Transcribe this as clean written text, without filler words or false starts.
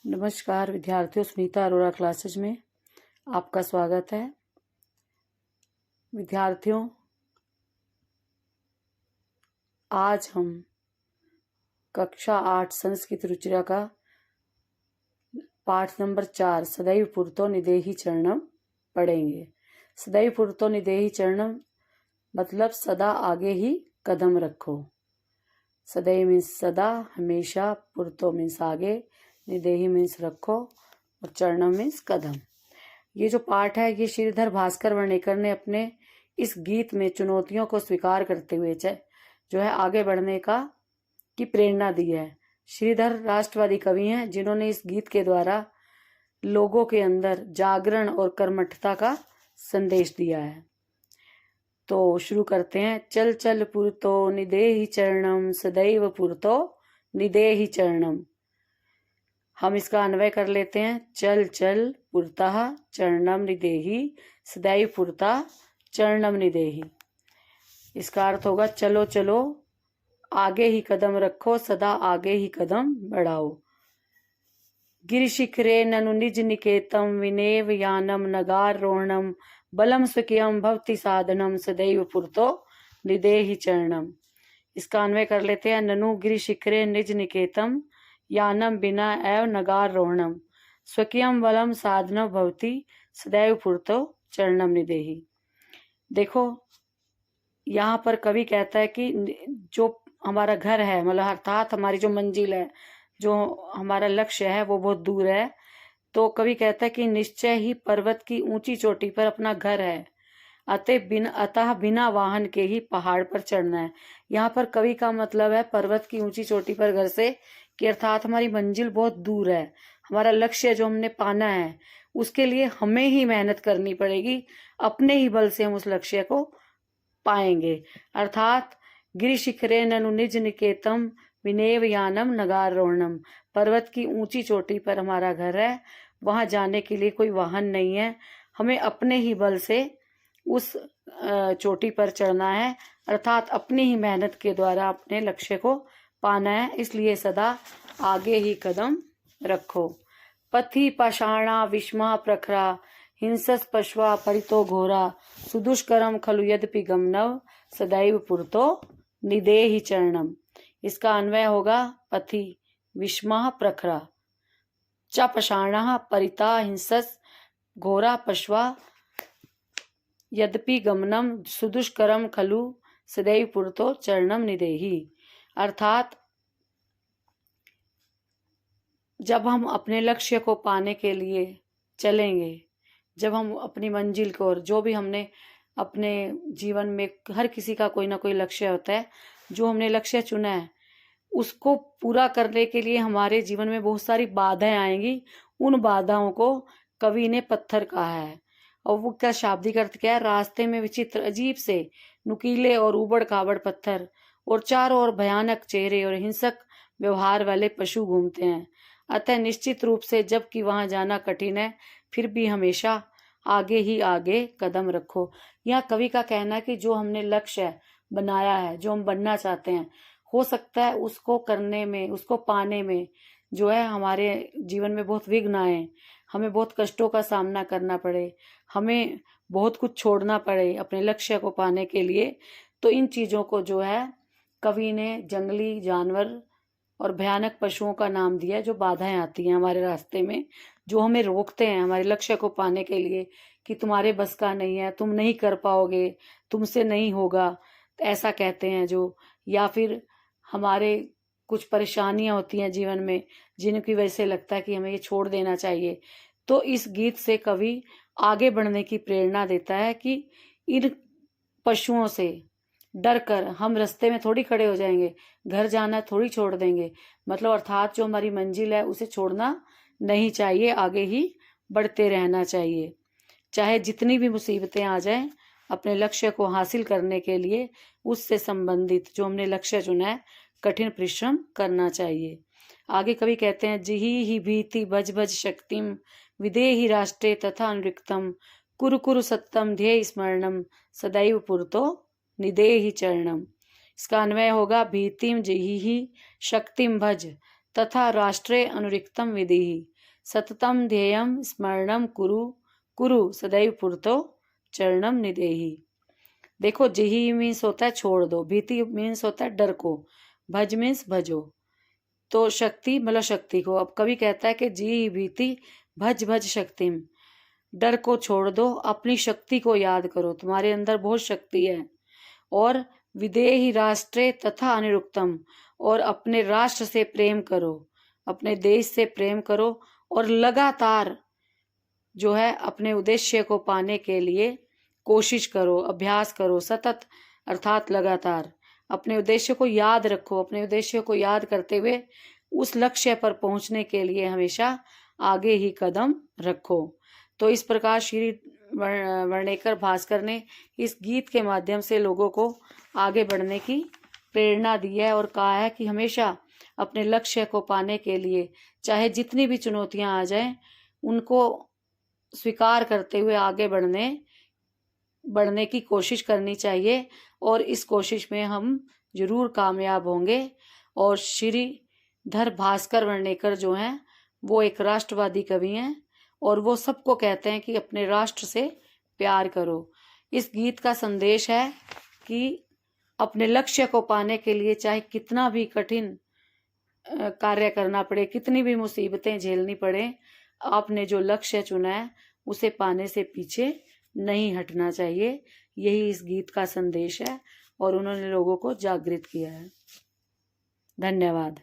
नमस्कार विद्यार्थियों, सुनीता अरोड़ा क्लासेज में आपका स्वागत है। विद्यार्थियों, आज हम कक्षा 8 संस्कृत रुचिरा का पाठ नंबर 4 सदैव पुरतो निदेहि चरणम पढ़ेंगे। सदैव पुरतो निदेहि चरणम मतलब सदा आगे ही कदम रखो। सदैव मीन्स सदा, हमेशा, पुरतो मीन्स आगे, निदेहि मीन्स रखो और चरणम मीन्स कदम। ये जो पाठ है ये श्रीधर भास्कर वर्णेकर ने अपने इस गीत में चुनौतियों को स्वीकार करते हुए जो है आगे बढ़ने की प्रेरणा दी है। श्रीधर राष्ट्रवादी कवि हैं जिन्होंने इस गीत के द्वारा लोगों के अंदर जागरण और कर्मठता का संदेश दिया है। तो शुरू करते हैं। चल चल पुरतो निदेहि चरणम सदैव पुरतो निदेहि चरणम। हम इसका अन्वय कर लेते हैं। चल चल पुरतः चरणम निदेहि सदैव पुरता चरणम निदेहि। इसका अर्थ होगा चलो चलो, आगे ही कदम रखो, सदा आगे ही कदम बढ़ाओ। गिरिशिखरे ननु निज निकेतम विनेव यानम नगार रोहणम बलम स्वकीयम भवति साधनम सदैव पुरतो निदेहि चरणम। इसका अन्वय कर लेते हैं। ननु गिरिशिखरे निज निकेतम यानम बिना एव नगार रोहणम स्वकीयम बलम साधनम भवति सदैव पुरतो चरणम निदेहि। देखो, यहाँ पर कवि कहता है कि जो हमारा घर है, मतलब अर्थात हमारी जो मंजिल है, जो हमारा लक्ष्य है वो बहुत दूर है। तो कवि कहता है कि निश्चय ही पर्वत की ऊंची चोटी पर अपना घर है, अतः बिना वाहन के ही पहाड़ पर चढ़ना है। यहाँ पर कवि का मतलब है पर्वत की ऊंची चोटी पर घर से, कि अर्थात हमारी मंजिल बहुत दूर है। हमारा लक्ष्य जो हमने पाना है उसके लिए हमें ही मेहनत करनी पड़ेगी, अपने ही बल से हम उस लक्ष्य को पाएंगे। अर्थात गिरि शिखरे ननु निज निकेतम विनेव यानम नगार रोहणम, पर्वत की ऊंची चोटी पर हमारा घर है, वहां जाने के लिए कोई वाहन नहीं है, हमें अपने ही बल से उस चोटी पर चढ़ना है, अर्थात अपनी ही मेहनत के द्वारा अपने लक्ष्य को पाना है। इसलिए सदा आगे ही कदम रखो। पथि पाषाणा विष्मा प्रखरा हिंसस पश्वा परितो घोरा सुदुष्करम खलु यद्यपि गमनव सदैव पुरतो निदेहि चरणम। इसका अन्वय होगा पथि विष्मा प्रखरा च पाषाणा परिता हिंसस घोरा पश्वा यद्यपि गमनम सुदुष्करम खलु सदैव पुरतो चरणम निदेहि। अर्थात जब हम अपने लक्ष्य को पाने के लिए चलेंगे, जब हम अपनी मंजिल को, और जो भी हमने अपने जीवन में, हर किसी का कोई ना कोई लक्ष्य होता है, जो हमने लक्ष्य चुना है उसको पूरा करने के लिए हमारे जीवन में बहुत सारी बाधाएं आएंगी। उन बाधाओं को कवि ने पत्थर कहा है, और वो क्या शाब्दिक अर्थ क्या है? रास्ते में विचित्र अजीब से नुकीले और उबड़ खाबड़ पत्थर और चारों ओर भयानक चेहरे और हिंसक व्यवहार वाले पशु घूमते हैं। अतः निश्चित रूप से जबकि वहां जाना कठिन है, फिर भी हमेशा आगे ही आगे कदम रखो। यहाँ कवि का कहना है कि जो हमने लक्ष्य बनाया है, जो हम बनना चाहते हैं, हो सकता है उसको करने में, उसको पाने में जो है हमारे जीवन में बहुत विघ्न आए, हमें बहुत कष्टों का सामना करना पड़े, हमें बहुत कुछ छोड़ना पड़े अपने लक्ष्य को पाने के लिए। तो इन चीजों को जो है कवि ने जंगली जानवर और भयानक पशुओं का नाम दिया, जो बाधाएं आती हैं हमारे रास्ते में, जो हमें रोकते हैं हमारे लक्ष्य को पाने के लिए, कि तुम्हारे बस का नहीं है, तुम नहीं कर पाओगे, तुमसे नहीं होगा, ऐसा कहते हैं जो। या फिर हमारे कुछ परेशानियां होती हैं जीवन में, जिनकी वजह से लगता है कि हमें ये छोड़ देना चाहिए। तो इस गीत से कवि आगे बढ़ने की प्रेरणा देता है कि इन पशुओं से डर कर हम रास्ते में थोड़ी खड़े हो जाएंगे, घर जाना थोड़ी छोड़ देंगे। मतलब अर्थात जो हमारी मंजिल है उसे छोड़ना नहीं चाहिए, आगे ही बढ़ते रहना चाहिए। चाहे जितनी भी मुसीबतें आ जाएं, अपने लक्ष्य को हासिल करने के लिए उससे संबंधित जो हमने लक्ष्य चुना है, कठिन परिश्रम करना चाहिए। आगे कवि कहते हैं, जिही ही भीति भज भज शक्तिम विदेहि राष्ट्रे तथा अनुरिक्तम कुरु कुरु सत्यम ध्येय स्मरणम सदैव पुरतो निदेहि चरणम। इसका अन्वय होगा भीतिम जिहि शक्तिम भज तथा राष्ट्रे अनुरिक्तम विदेहि। सततम ध्येयम स्मरणम कुरु कुरु सदैव पुरतो चरणम निदेहि। देखो, जिहि मीन्स होता है छोड़ दो, भीति मीन्स होता है डर को, भज मीन्स भजो। तो शक्ति मतलब शक्ति को। अब कवि कहता है कि जी भीति भज भज शक्तिम, डर को छोड़ दो, अपनी शक्ति को याद करो, तुम्हारे अंदर बहुत शक्ति है। और विदेही राष्ट्रे तथा अनिरुक्तम, और अपने राष्ट्र से प्रेम करो, अपने देश से प्रेम करो, और लगातार जो है अपने उद्देश्य को पाने के लिए कोशिश करो, अभ्यास करो। सतत अर्थात लगातार अपने उद्देश्य को याद रखो, अपने उद्देश्य को याद करते हुए उस लक्ष्य पर पहुंचने के लिए हमेशा आगे ही कदम रखो। तो इस प्रकार श्री वर्णेकर भास्कर ने इस गीत के माध्यम से लोगों को आगे बढ़ने की प्रेरणा दी है और कहा है कि हमेशा अपने लक्ष्य को पाने के लिए चाहे जितनी भी चुनौतियां आ जाएं, उनको स्वीकार करते हुए आगे बढ़ने की कोशिश करनी चाहिए। और इस कोशिश में हम जरूर कामयाब होंगे। और श्रीधर भास्कर वर्णेकर जो हैं वो एक राष्ट्रवादी कवि हैं और वो सबको कहते हैं कि अपने राष्ट्र से प्यार करो। इस गीत का संदेश है कि अपने लक्ष्य को पाने के लिए चाहे कितना भी कठिन कार्य करना पड़े, कितनी भी मुसीबतें झेलनी पड़े, आपने जो लक्ष्य चुना है उसे पाने से पीछे नहीं हटना चाहिए। यही इस गीत का संदेश है और उन्होंने लोगों को जागृत किया है। धन्यवाद।